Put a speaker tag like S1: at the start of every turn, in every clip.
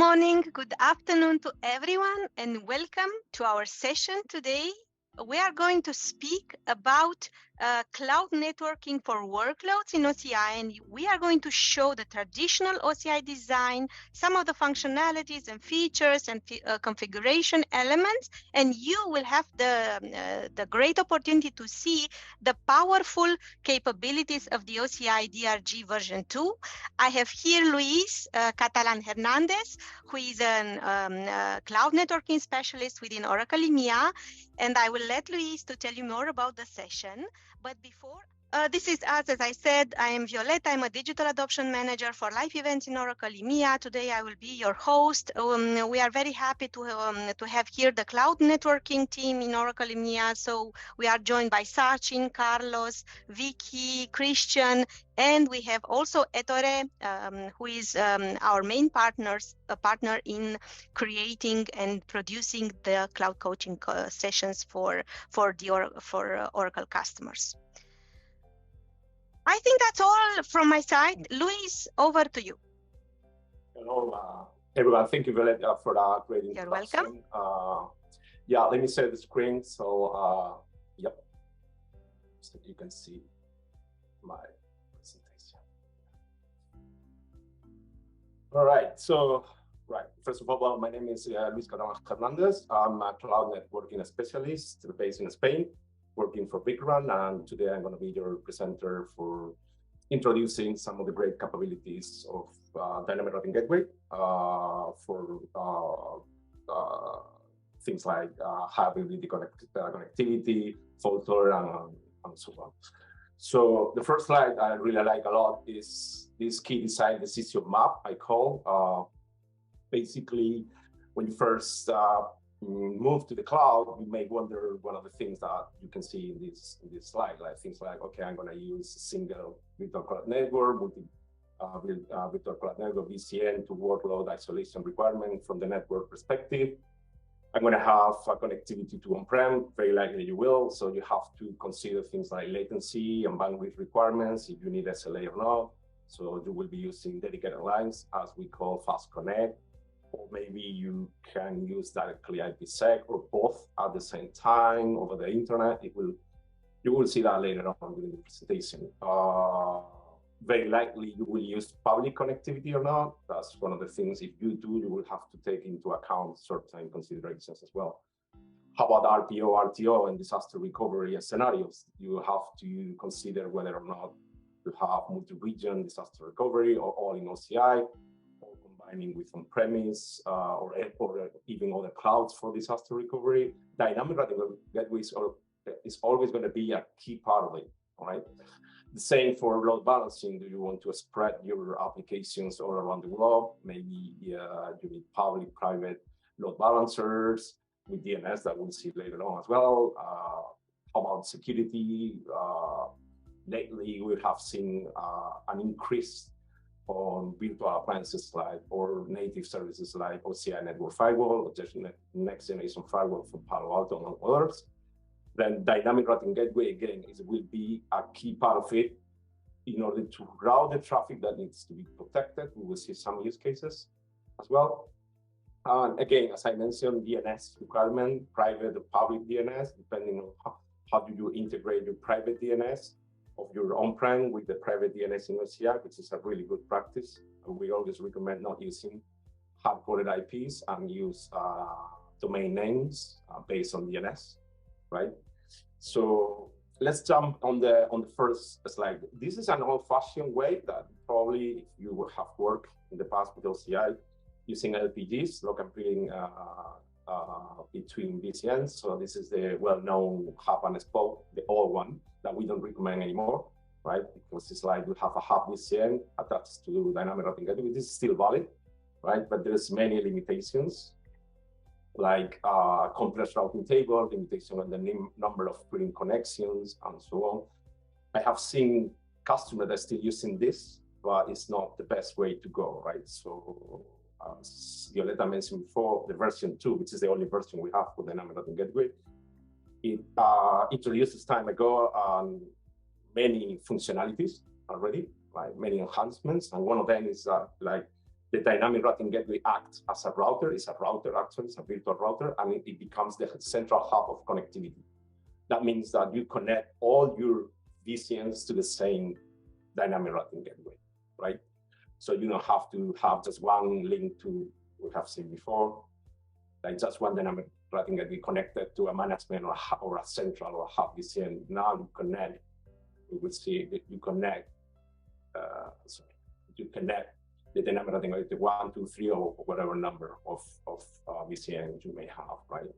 S1: morning, good afternoon to everyone, and welcome to our session today. We are going to speak about cloud networking for workloads in OCI, and we are going to show the traditional OCI design, some of the functionalities and features and configuration elements, and you will have the great opportunity to see the powerful capabilities of the OCI DRG version 2. I have here Luis Catalan Hernandez, who is a cloud networking specialist within Oracle EMEA, and I will let Luis to tell you more about the session. But before, this is us, as I said, I am Violeta. I'm a digital adoption manager for live events in Oracle EMEA. Today, I will be your host. We are very happy to have here the cloud networking team in Oracle EMEA. So we are joined by Sachin, Carlos, Vicky, Christian, and we have also Ettore, who is our main partner in creating and producing the cloud coaching sessions for Oracle customers. I think that's all from my side. Luis, over to you.
S2: Hello, everyone. Thank you, Violeta, for that great introduction.
S1: You're welcome.
S2: Yeah, let me share the screen. So, yep, so you can see my presentation. All right. So, first of all, well, my name is Luis Catalan Hernandez. I'm a cloud networking specialist based in Spain, working for Bigran, and today I'm going to be your presenter for introducing some of the great capabilities of dynamic routing gateway for things like high availability connectivity, filter, and so on. So the first slide I really like a lot is this key design, the CCO Map, I call. Basically, when you first move to the cloud, you may wonder one of the things that you can see in this slide, like things like, okay, I'm going to use a single virtual cloud network, virtual cloud network VCN to workload isolation requirement from the network perspective. I'm going to have a connectivity to on-prem, very likely you will. So you have to consider things like latency and bandwidth requirements, if you need SLA or not. So you will be using dedicated lines, as we call fast connect. Or maybe you can use directly IPsec or both at the same time over the internet. You will see that later on during the presentation. Very likely you will use public connectivity or not. That's one of the things. If you do, you will have to take into account certain considerations as well. How about RPO, RTO, and disaster recovery scenarios? You have to consider whether or not you have multi-region disaster recovery or all in OCI. Combining with on-premise or even other clouds for disaster recovery. Dynamic routing gateways is always going to be a key part of it, all right? The same for load balancing. Do you want to spread your applications all around the globe? Maybe you need public, private load balancers with DNS that we'll see later on as well. How about security? Lately, we have seen an increase on virtual appliances like or native services like OCI network firewall or just next generation firewall from Palo Alto and others. Then dynamic routing gateway again will be a key part of it in order to route the traffic that needs to be protected. We will see some use cases as well. And again, as I mentioned, DNS requirement, private or public DNS, depending on how do you integrate your private DNS of your on-prem with the private DNS in OCI, which is a really good practice. And we always recommend not using hard-coded IPs and use domain names based on DNS, right? So let's jump on the first slide. This is an old-fashioned way that probably if you have worked in the past with OCI using LPGs, local peering between VCNs. So this is the well-known hub and spoke, the old one that we don't recommend anymore, right? Because it's like we have a hub VCN attached to dynamic routing gateway. This is still valid, right? But there's many limitations, like complex routing table, limitation on the number of peering connections, and so on. I have seen customers that are still using this, but it's not the best way to go, right? So as Violeta mentioned before, the version 2, which is the only version we have for dynamic routing gateway, it introduces time ago many functionalities already, like many enhancements, and one of them is like the dynamic routing gateway acts as a router. It's a router, actually, it's a virtual router, and it becomes the central hub of connectivity. That means that you connect all your VCNs to the same dynamic routing gateway, right? So you don't have to have just one link to, we have seen before, like just one dynamic routing gateway connected to a management or a central or a hub VCN. Now you connect, we will see that you connect, the dynamic routing gateway 1, 2, 3, or whatever number of VCNs you may have, right?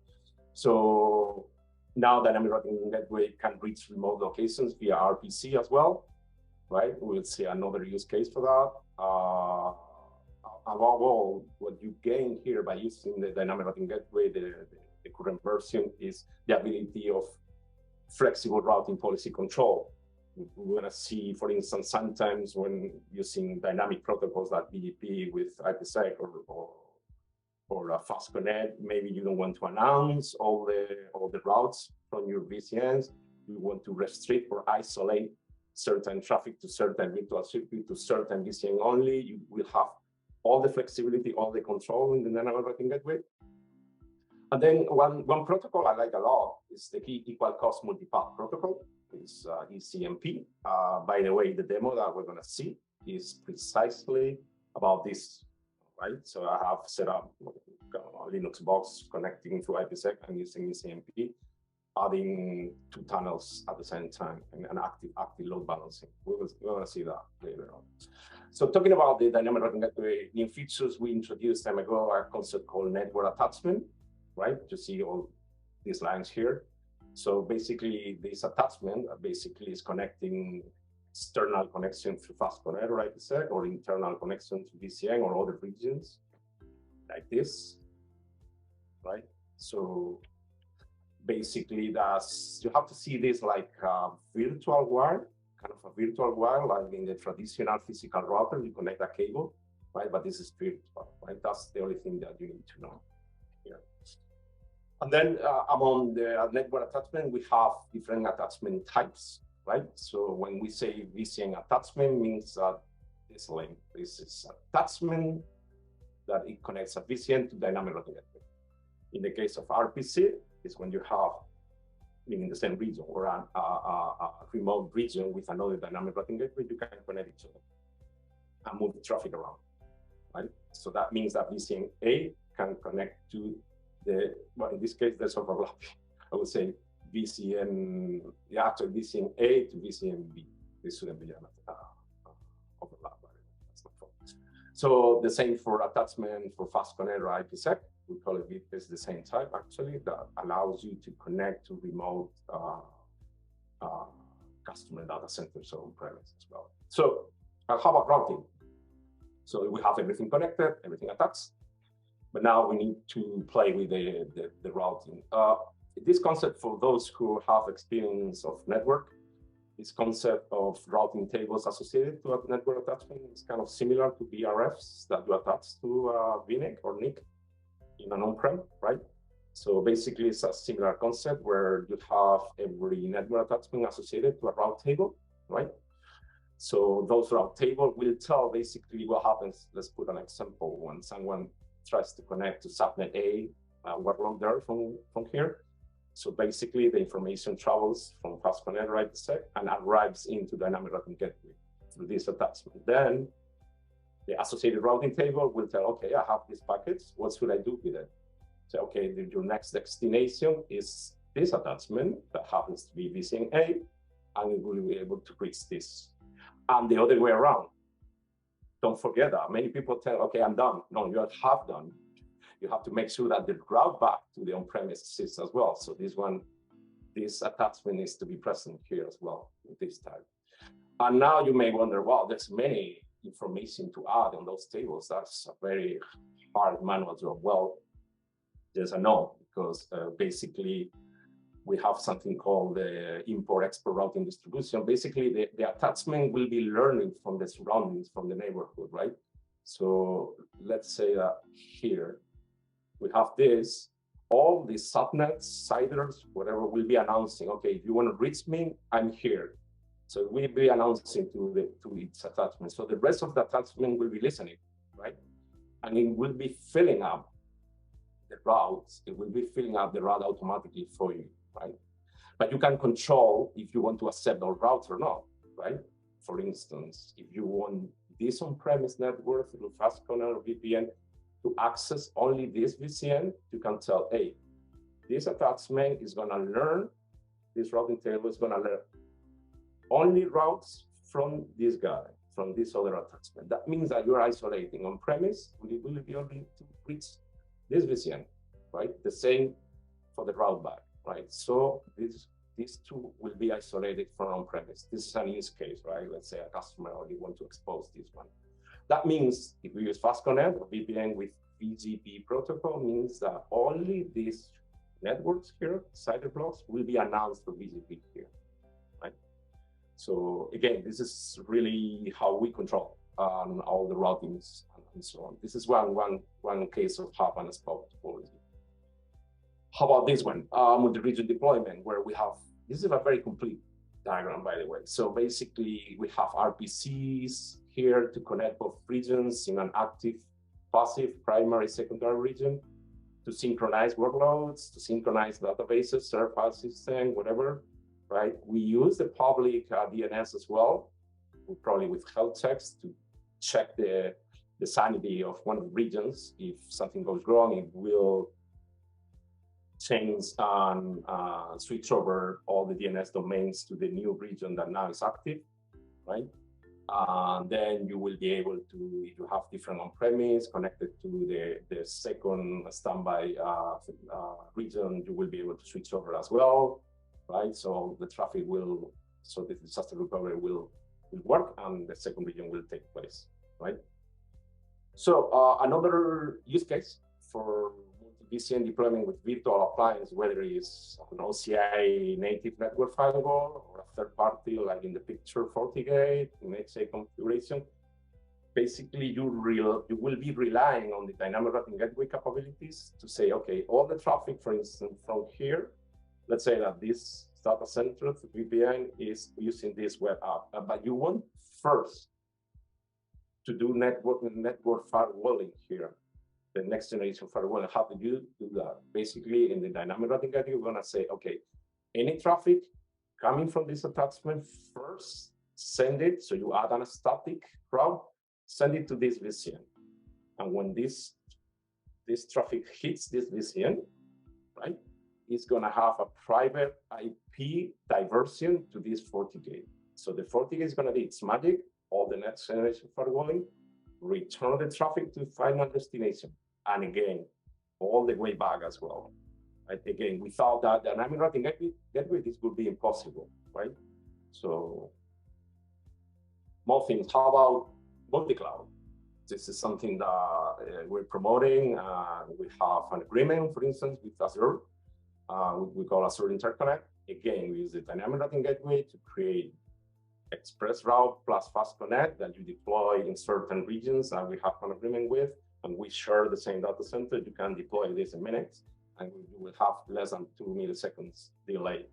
S2: So now dynamic routing gateway can reach remote locations via RPC as well, right? We'll see another use case for that. Above all, what you gain here by using the dynamic routing gateway, the current version, is the ability of flexible routing policy control. We're going to see, for instance, sometimes when using dynamic protocols like BGP with IPsec or a fast connect, maybe you don't want to announce all the routes from your VCNs. You want to restrict or isolate certain traffic to certain virtual circuit to certain VCN only. You will have all the flexibility, all the control in the dynamic routing gateway. And then one protocol I like a lot is the key equal cost multipath protocol. It's ECMP. By the way, the demo that we're going to see is precisely about this, right? So I have set up a Linux box connecting to IPsec and using ECMP, adding 2 tunnels at the same time and an active load balancing. We're going to see that later on. So talking about the dynamic routing gateway new features, we introduced time ago a concept called network attachment, right? You see all these lines here. So basically, this attachment basically is connecting external connection to fast connect or IPsec, or internal connection to VCN or other regions, like this, right? So basically, you have to see this like a virtual wire, kind of a virtual wire, like in the traditional physical router, you connect a cable, right? But this is virtual, right? That's the only thing that you need to know here. And then among the network attachment, we have different attachment types, right? So when we say VCN attachment, means that this link, this is attachment that it connects a VCN to dynamic routing gateway. In the case of RPC, is when you have, in the same region or a remote region with another dynamic routing gateway, you can connect each other and move the traffic around, right? So that means that VCN A can connect to well, in this case, there's overlapping. I would say VCN, actually VCN A to VCN B. This shouldn't be an overlap, but that's not fun. So the same for attachment for fast connect or IPsec. We call it it's the same type, actually, that allows you to connect to remote customer data centers or on-premise as well. So how about routing? So we have everything connected, everything attached. But now we need to play with the routing. This concept, for those who have experience of network, this concept of routing tables associated to a network attachment is kind of similar to BRFs that you attach to VNIC or NIC in an on-prem, right? So basically, it's a similar concept where you have every network attachment associated to a route table, right? So those route tables will tell basically what happens. Let's put an example. When someone tries to connect to subnet A, workload there from here. So basically, the information travels from fast connect or IPsec and arrives into dynamic routing gateway through this attachment. Then the associated routing table will tell, okay, I have these packets. What should I do with it? So, okay, your next destination is this attachment that happens to be VCN A, and it will be able to reach this. And the other way around. Don't forget that. Many people tell, okay, I'm done. No, you are half done. You have to make sure that the route back to the on-premise exists as well. So this attachment needs to be present here as well with this type. And now you may wonder, wow, there's many information to add on those tables. That's a very hard manual job. Well, there's a no, because basically we have something called the import-export routing distribution. Basically, the attachment will be learning from the surroundings, from the neighborhood, right? So let's say that here we have this, all the subnets, siders, whatever, will be announcing, okay, if you want to reach me, I'm here. So we'll be announcing to its attachment. So the rest of the attachment will be listening, right? and it will be filling up the routes. It will be filling up the route automatically for you, right? But you can control if you want to accept all routes or not, right? For instance, if you want this on-premise network through FastConnect or VPN to access only this VCN, you can tell, hey, this attachment is going to learn, this routing table is going to learn only routes from this guy, from this other attachment. That means that you're isolating on-premise, you will be able to reach this VCN, right? The same for the route back, right? So these two will be isolated from on-premise. This is an use case, right? Let's say a customer only want to expose this one. That means if we use FastConnect or VPN with BGP protocol, means that only these networks here, CIDR blocks, will be announced for BGP here, right? So again, this is really how we control all the routings and so on. This is one case of hub and spoke topology. How about this one? Multi-region deployment, where we have, this is a very complete diagram, by the way. So basically, we have RPCs here to connect both regions in an active, passive, primary, secondary region to synchronize workloads, to synchronize databases, server file system, whatever, right? We use the public DNS as well, probably with health checks to check the sanity of one of the regions. If something goes wrong, it will change and switch over all the DNS domains to the new region that now is active, right? Then you will be able to, if you have different on-premise connected to the second standby region, you will be able to switch over as well, right? So the traffic will, so the disaster recovery will work and the second region will take place, right? So another use case for VCN deployment with virtual appliance, whether it's an OCI native network firewall or a third party, like in the picture, FortiGate, in HA configuration, basically you will be relying on the dynamic routing gateway capabilities to say, okay, all the traffic, for instance, from here, let's say that this data center VPN is using this web app, but you want first to do network firewalling here. The next generation firewall, how do you do that? Basically, in the dynamic routing gateway, you're gonna say, okay, any traffic coming from this attachment, first send it, so you add a static route, send it to this VCN. And when this traffic hits this VCN, right, it's gonna have a private IP diversion to this FortiGate. So the FortiGate is gonna do its magic, all the next generation firewalling, return the traffic to final destination. And again, all the way back as well. Right? Again, without that dynamic routing gateway, this would be impossible, right? So, more things. How about MultiCloud? This is something that we're promoting. We have an agreement, for instance, with Azure. We call Azure interconnect. Again, we use the dynamic routing gateway to create express route plus FastConnect that you deploy in certain regions that we have an agreement with, and we share the same data center. You can deploy this in minutes, and you will have less than 2 milliseconds delay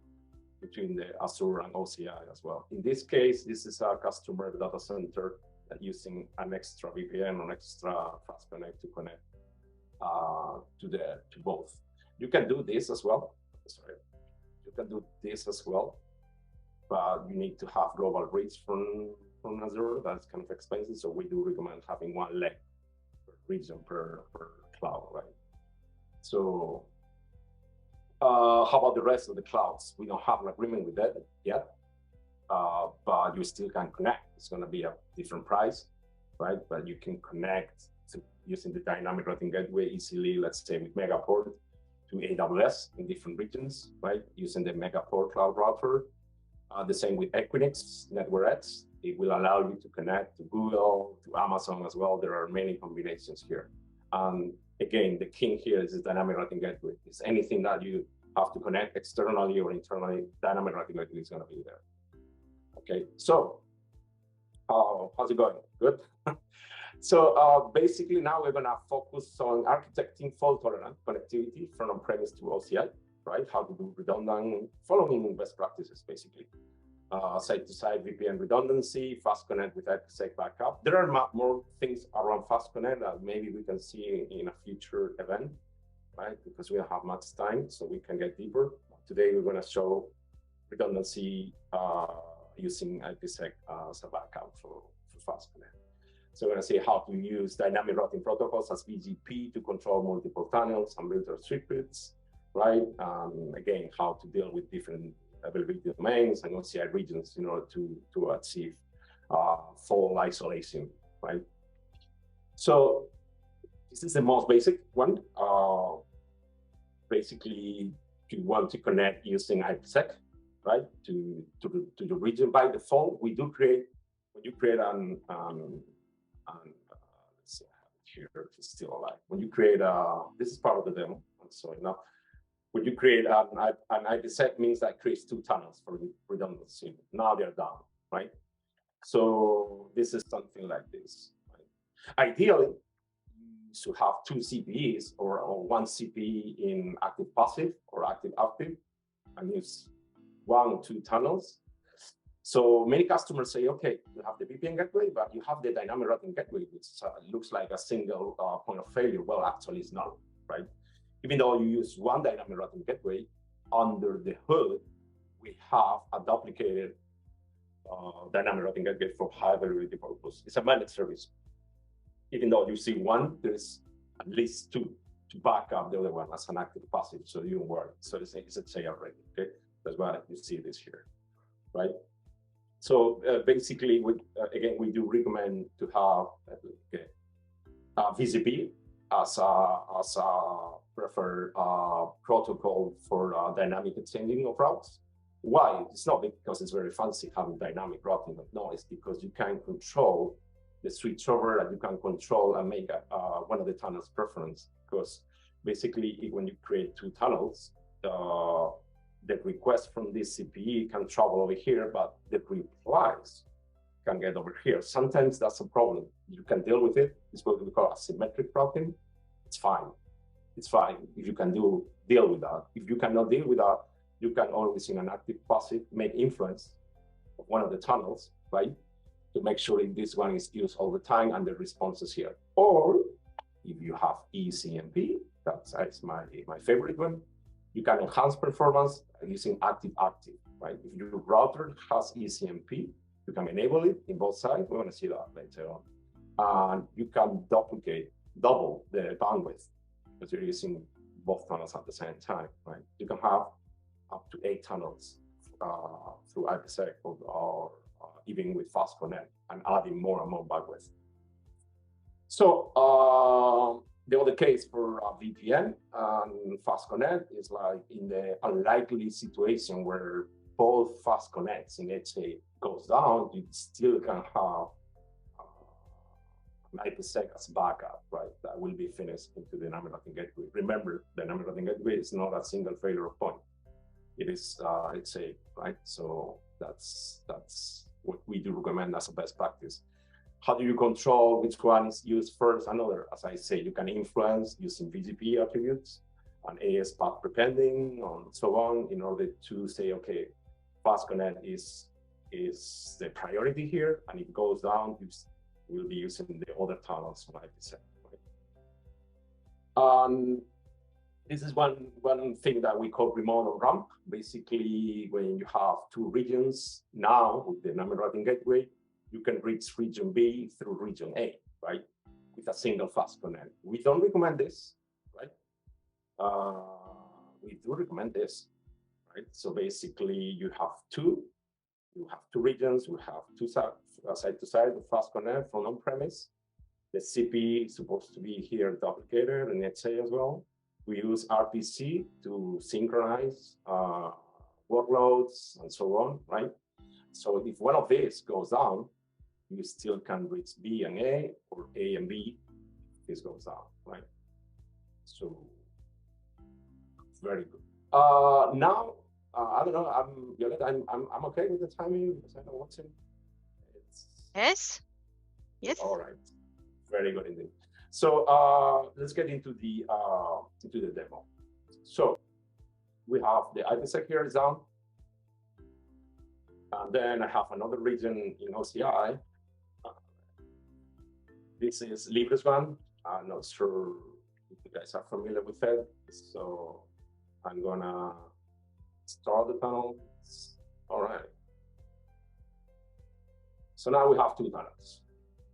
S2: between the Azure and OCI as well. In this case, this is a customer data center that using an extra VPN or extra FastConnect to connect to both. You can do this as well. Sorry, you can do this as well, but you need to have global reach from Azure. That's kind of expensive, so we do recommend having one leg per region per cloud, right? So how about the rest of the clouds? We don't have an agreement with that yet, but you still can connect. It's going to be a different price, right? But you can connect using the dynamic routing gateway easily, let's say with Megaport to AWS in different regions, right? Using the Megaport cloud router. The same with Equinix, NetworkX. It will allow you to connect to Google, to Amazon as well. There are many combinations here. Again, the king here is the dynamic routing gateway. It's anything that you have to connect externally or internally, dynamic routing gateway is going to be there. Okay, so how's it going? Good. So basically now we're going to focus on architecting fault-tolerant connectivity from on-premise to OCI, right? How to do redundant, following best practices, basically. site-to-site VPN redundancy, fast connect with IPsec backup. There are more things around fast connect that maybe we can see in a future event, right? Because we don't have much time, so we can get deeper. Today, we're going to show redundancy using IPsec as a backup for fast connect. So we're going to see how to use dynamic routing protocols as BGP to control multiple tunnels and filter circuits, right? Again, how to deal with different availability domains and OCI regions in order to achieve full isolation, right? So this is the most basic one. Basically, you want to connect using IPsec, right, to the region. By default, we do create, when you create let's see, I have it here, it's still alive. When you create this is part of the demo, so now, when you create an IPsec means that creates two tunnels for redundancy. Now they're done, right? So this is something like this, right? Ideally, you should have two CPEs or one CPE in active passive or active active, and use 1 or 2 tunnels. So many customers say, okay, you have the VPN gateway, but you have the dynamic routing gateway, which looks like a single point of failure. Well, actually, it's not, right? Even though you use one dynamic routing gateway, under the hood, we have a duplicated dynamic routing gateway for high availability purpose. It's a managed service. Even though you see one, there's at least 2 to back up the other one as an active passive, so you don't worry. So it's a say already, okay? That's why you see this here, right? So basically, again, we do recommend to have VCP as a preferred protocol for dynamic exchanging of routes. Why? It's not because it's very fancy having dynamic routing, but no, it's because you can control the switchover, and you can control and make one of the tunnels preference. Because basically, when you create 2 tunnels, the request from this CPE can travel over here, but the replies can get over here. Sometimes that's a problem. You can deal with it. It's what we call asymmetric routing. It's fine. It's fine if you can deal with that. If you cannot deal with that, you can always, in an active passive, make influence of one of the tunnels, right? To make sure if this one is used all the time and the response is here. Or if you have ECMP, that's my favorite one, you can enhance performance using active-active, right? If your router has ECMP, you can enable it in both sides. We're going to see that later on. And you can double the bandwidth because you're using both tunnels at the same time, right? You can have up to 8 tunnels through IPsec or even with fast connect, and adding more and more bandwidth. So the other case for VPN and fast connect is like in the unlikely situation where both fast connects in HA goes down, you still can have an IPsec as backup, right? That will be finished into the dynamic routing gateway. Remember, the dynamic routing gateway is not a single failure point. It is HA, right? So that's what we do recommend as a best practice. How do you control which one is used first? Another, as I say, you can influence using VGP attributes and AS path prepending and so on in order to say, okay, fast connect is the priority here, and if it goes down, we'll be using the other tunnels from IPsec. Right? This is one thing that we call remote on ramp. Basically, when you have 2 regions now with the dynamic routing gateway, you can reach region B through region A, right? With a single fast connect. We don't recommend this, right? We do recommend this, right? So basically, you have 2 regions, you have 2 side-to-side with fast connect from on-premise. The CP is supposed to be here duplicated and HA as well. We use RPC to synchronize workloads and so on, right? So if one of these goes down, you still can reach B and A, or A and B if this goes down, right? So very good. Now, I don't know, I'm okay with the timing because I know what's in.
S1: Yes.
S2: All right, very good indeed. So let's get into the demo. So we have the IPsec here is down. And then I have another region in OCI. This is Libres one. I'm not sure if you guys are familiar with it. So I'm gonna start the tunnel. All right. So now we have two tunnels.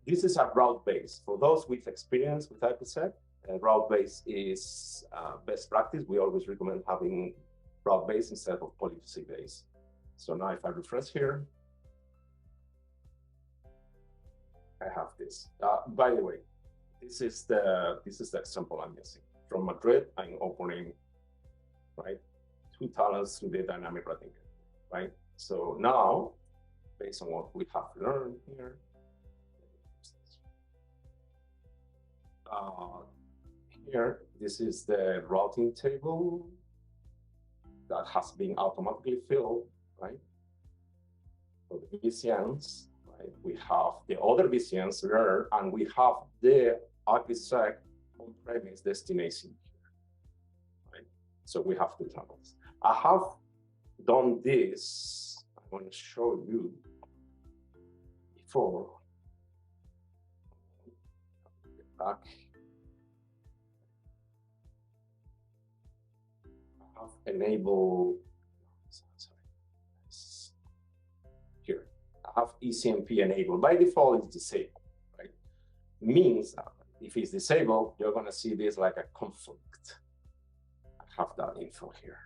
S2: This is a route base. For those with experience with IPsec, route base is best practice. We always recommend having route base instead of policy base. So now if I refresh here, I have this. By the way, this is the example I'm using. From Madrid, I'm opening, right, two tunnels through the dynamic routing, right? So now, based on what we have learned here, here, this is the routing table that has been automatically filled, right? So the VCNs, right? We have the other VCNs there, and we have the IPsec on-premise destination here, right? So we have two tunnels. I have done this. I want to show you before. Get back. I have enabled. Here, I have ECMP enabled. By default, it's disabled, right? Means that if it's disabled, you're going to see this like a conflict. I have that info here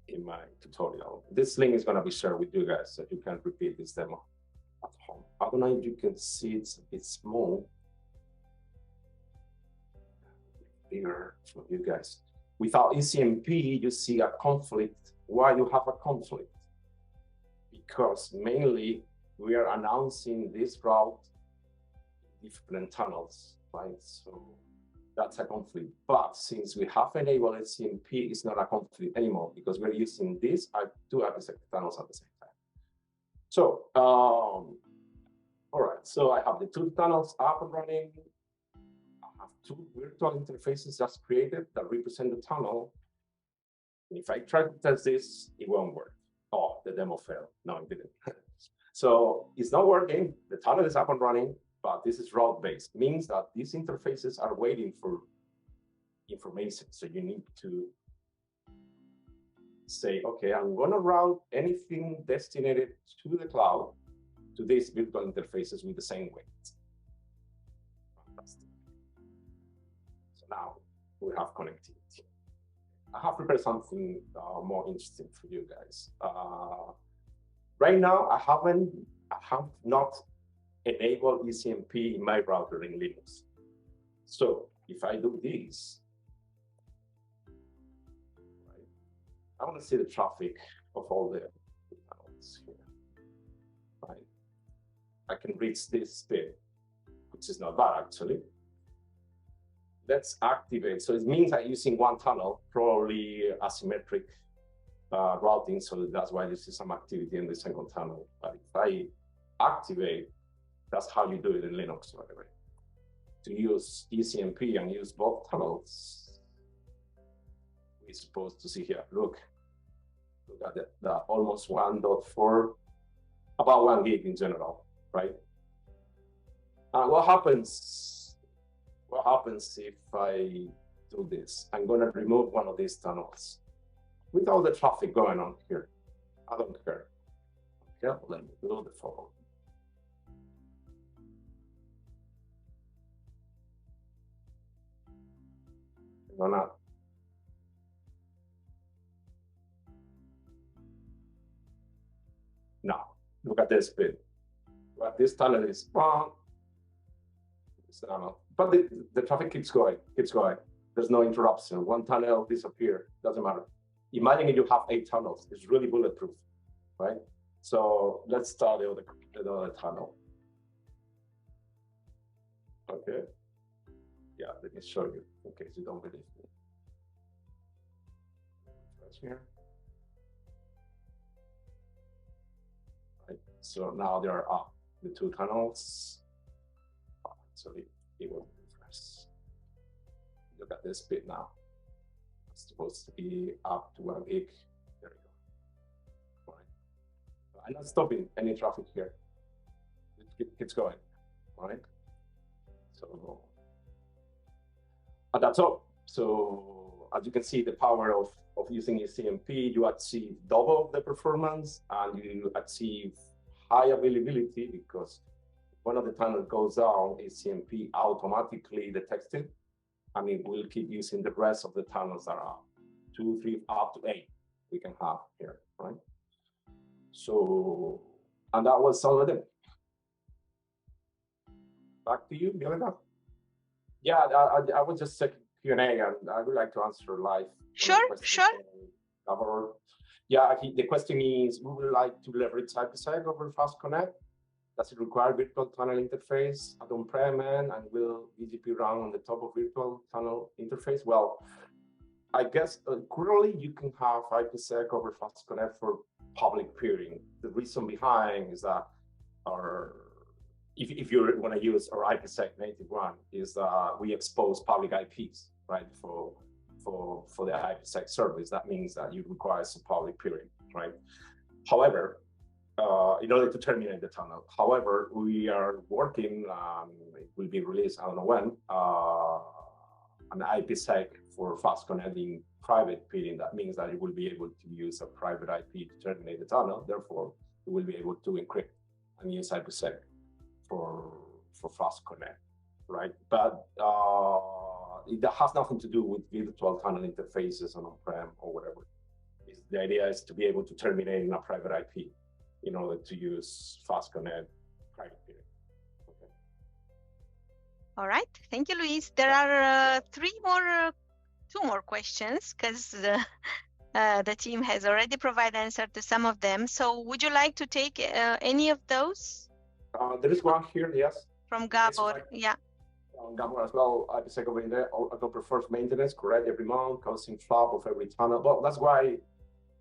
S2: in my tutorial. This link is going to be shared with you guys so you can repeat this demo at home. I don't know if you can see it's a bit small. Bigger for you guys. Without ECMP, you see a conflict. Why you have a conflict? Because mainly we are announcing this route in different tunnels, right? So that's a conflict. But since we have enabled ECMP, it's not a conflict anymore because we're using these two IPsec tunnels at the same time. So, all right. So I have the two tunnels up and running. I have two virtual interfaces just created that represent the tunnel. And if I try to test this, it won't work. Oh, the demo failed. No, it didn't. So it's not working. The tunnel is up and running, but this is route-based. Means that these interfaces are waiting for information. So you need to say, okay, I'm going to route anything destined to the cloud to these virtual interfaces with the same weight. Fantastic. So now we have connectivity. I have prepared something more interesting for you guys. Right now, I have not enabled ECMP in my router in Linux. So if I do this, right, I want to see the traffic of all the tunnels here. Right, I can reach this speed, which is not bad actually. Let's activate. So it means I'm using one tunnel, probably asymmetric routing. So that's why you see some activity in the second tunnel. But if I activate, that's how you do it in Linux, by the way. To use ECMP and use both tunnels, we're supposed to see here. Look at the almost 1.4, about 1 gig in general, right? What happens if I do this? I'm going to remove one of these tunnels with all the traffic going on here. I don't care. Yeah, let me do the following. I'm gonna now look at this bit. But this tunnel is wrong. But the traffic keeps going. There's no interruption. One tunnel disappears. Doesn't matter. Imagine if you have 8 tunnels. It's really bulletproof, right? So let's start the other tunnel. Okay. Yeah, let me show you in case you don't believe me. Right here. Right. So now there are the 2 tunnels. So it will refresh. Look at this bit now. It's supposed to be up to 1 gig. There we go. I'm not stopping any traffic here. It keeps going, all right? So, and that's all. So as you can see, the power of using ECMP, you achieve double the performance and you achieve high availability because when the tunnel goes down, ECMP automatically detects it and it will keep using the rest of the tunnels that are 2, 3, up to 8 we can have here, right? So, and that was all of them. Back to you, Violeta. Yeah, I was just checking Q&A and I would like to answer live.
S1: Sure.
S2: Yeah, the question is, we would like to leverage IPsec over Fast Connect. Does it require virtual tunnel interface at on-prem and will BGP run on the top of virtual tunnel interface? Well, I guess currently you can have IPsec over Fast Connect for public peering. The reason behind is that if you want to use our IPsec native one, is we expose public IPs, right, for the IPsec service. That means that you require some public peering, right? However, in order to terminate the tunnel. However, we are working, it will be released, I don't know when, an IPsec for fast connecting private peering. That means that you will be able to use a private IP to terminate the tunnel. Therefore, you will be able to encrypt and use IPsec for fast connect, right? But it has nothing to do with virtual tunnel interfaces on-prem or whatever. The idea is to be able to terminate in a private IP in order to use fast connect private peering. Okay.
S1: All right, thank you, Luis. There are two more questions because the team has already provided answer to some of them. So would you like to take any of those?
S2: There is one here, yes.
S1: From Gabor, yeah.
S2: Gabor as well, IPsec over in there, Gabor prefers maintenance, correct, every month, causing flop of every tunnel. Well, that's why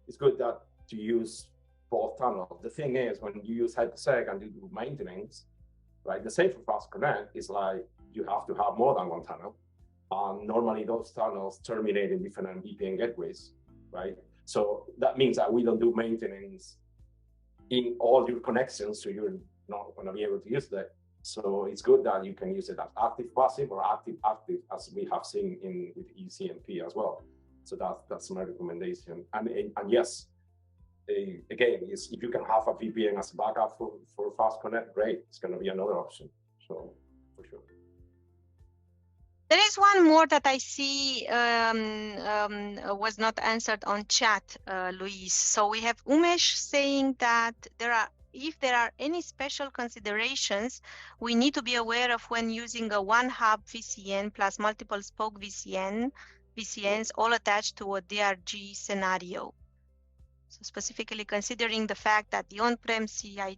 S2: it's good that to use both tunnels. The thing is, when you use IPsec and you do maintenance, right, the same for fast connect is like you have to have more than one tunnel. Normally those tunnels terminate in different VPN gateways, right? So that means that we don't do maintenance in all your connections, so you're not going to be able to use that. So it's good that you can use it as active passive or active active, as we have seen with ECMP as well. So that's my recommendation. And yes, again, if you can have a VPN as a backup for fast connect, great. It's going to be another option. So for sure.
S1: There is one more that I see was not answered on chat, Luis. So we have Umesh saying that if there are any special considerations we need to be aware of when using a one hub VCN plus multiple spoke VCNs all attached to a DRG scenario. So specifically considering the fact that the on-prem CI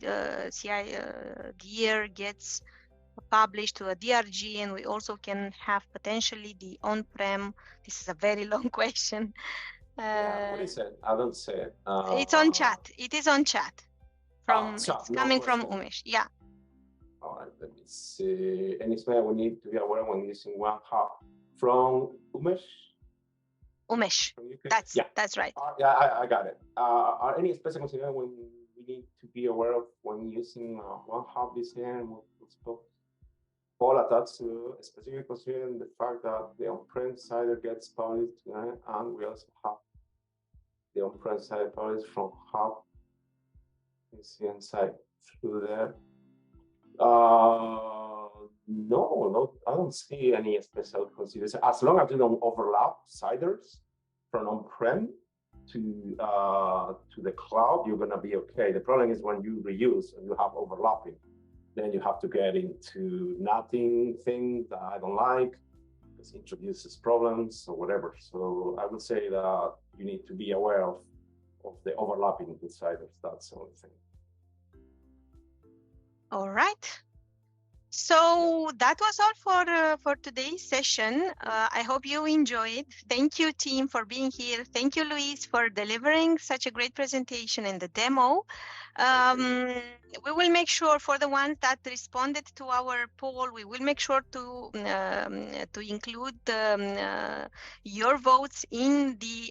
S1: gear gets published to a DRG, and we also can have potentially the on-prem. This is a very long question.
S2: Yeah, what is it? I don't see it.
S1: It's on chat. It is on chat. It's coming from Umesh. Yeah.
S2: All right, let me see. Anything we need to be aware when using one hub from Umesh?
S1: Umesh. That's right.
S2: Yeah, I got it. Are any special considerations when we need to be aware of when using one hub VCN? All attached to specifically considering the fact that the on-prem side gets published, and we also have the on-prem side published from hub VCN side through there. No, I don't see any special consideration. As long as you don't overlap siders from on-prem to the cloud, you're gonna be okay. The problem is when you reuse and you have overlapping, then you have to get into nothing thing that I don't like, because it introduces problems or whatever. So I would say that you need to be aware of the overlapping with siders. That's the only thing.
S1: All right. So that was all for today's session. I hope you enjoyed. Thank you, team, for being here. Thank you, Luis, for delivering such a great presentation and the demo. We will make sure for the ones that responded to our poll, we will make sure to include your votes in the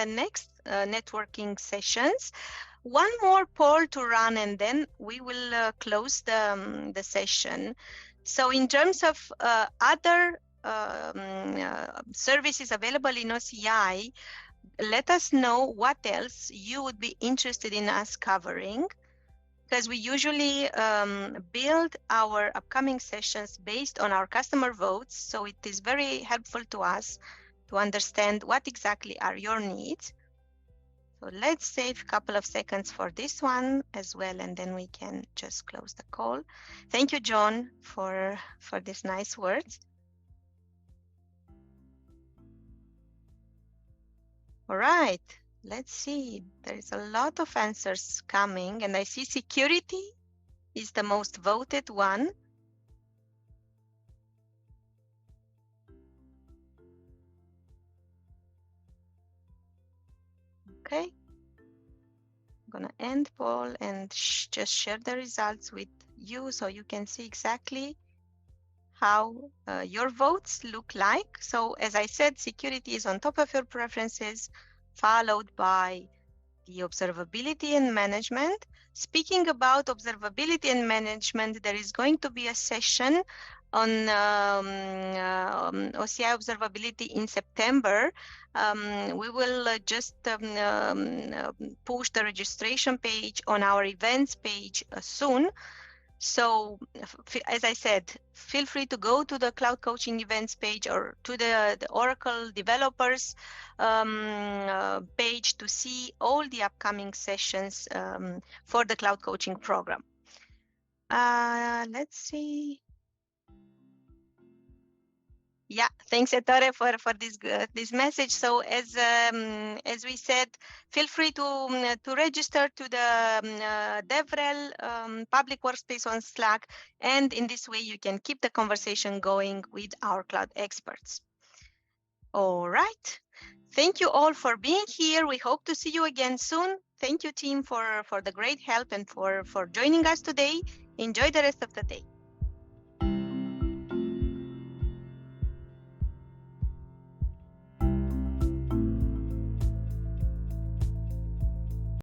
S1: next networking sessions. One more poll to run, and then we will close the session. So in terms of other services available in OCI, let us know what else you would be interested in us covering, because we usually build our upcoming sessions based on our customer votes. So it is very helpful to us to understand what exactly are your needs. So let's save a couple of seconds for this one as well, and then we can just close the call. Thank you, John, for these nice words. All right, let's see. There is a lot of answers coming, and I see security is the most voted one. Okay, I'm gonna end poll and just share the results with you so you can see exactly how your votes look like. So as I said, security is on top of your preferences, followed by the observability and management. Speaking about observability and management, there is going to be a session on OCI observability in September. We will just push the registration page on our events page soon. So as I said, feel free to go to the Cloud Coaching events page or to the Oracle developers page to see all the upcoming sessions for the Cloud Coaching program. Let's see. Yeah, thanks, Ettore, for this message. So as we said, feel free to register to the DevRel public workspace on Slack, and in this way you can keep the conversation going with our cloud experts. All right, thank you all for being here. We hope to see you again soon. Thank you, team, for the great help and for joining us today. Enjoy the rest of the day.